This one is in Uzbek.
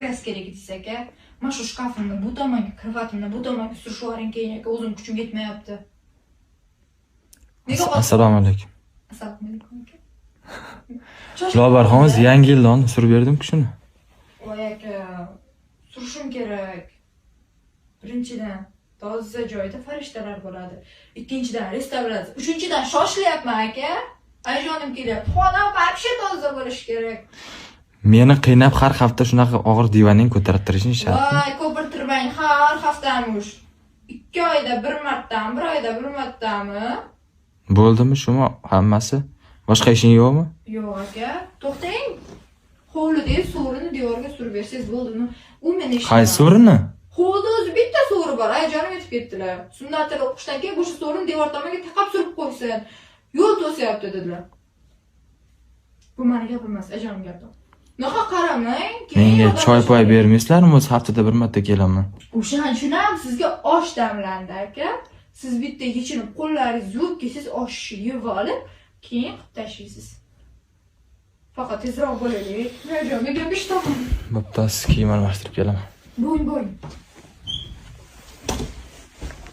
Gaz kerak desa aka, mana shu shkafimni bu tomonga, kravatimni bu tomonga surishib yuboring keyin aka, o'zim kuchim yetmayapti. Assalomu alaykum. Assalomu alaykum aka. Lobarxonimiz yangi yildan surib berdim-ku shuni. Voy aka, surishim kerak. Birinchidan, toza joyda farishtalar bo'ladi. Ikkinchidan, restavratsiya. Uchinchidan, shoshilyapman aka. Ajonim kelyapti. Xonam вообще toza bo'lishi kerak. Meni qiynab har hafta shunaqa og'ir divanning ko'tarib turishing shartmi? Voy, ko'pirtirmang, har haftamish. 2 oyda bir martami, 1 oyda bir martami? Bo'ldimi shumi hammasi? Boshqa ishing yo'qmi? Yo'q aka, to'xtang. Hovlida suvrini devorga surib bersangiz bo'ldimi? U meni ishim. Qaysi suvrini? Hovlida o'zi bitta suvri bor, ajonim yetib ketdilar. Sunnatlar o'qishdan keyin bu suvrini devor tomonga taqab surib qo'ysin. Yo'l to'syapti dedilar. Bu meni gapim emas, ajonim gapi. Naqa qaramang. Menga choy-poy bermaysizlarmi? O'z haftada bir marta kelaman. O'shaning ham sizga osh damlandi aka. Siz bitta yechinib qo'llaringizni yuvib kelsangiz oshni yeb olib, keyin qilib tashlaysiz. Faqat tezroq bo'laylik. Ajonim gap ishtaman. Bo'pti, siz kiyim almashtirib kelaman. Bo'ling.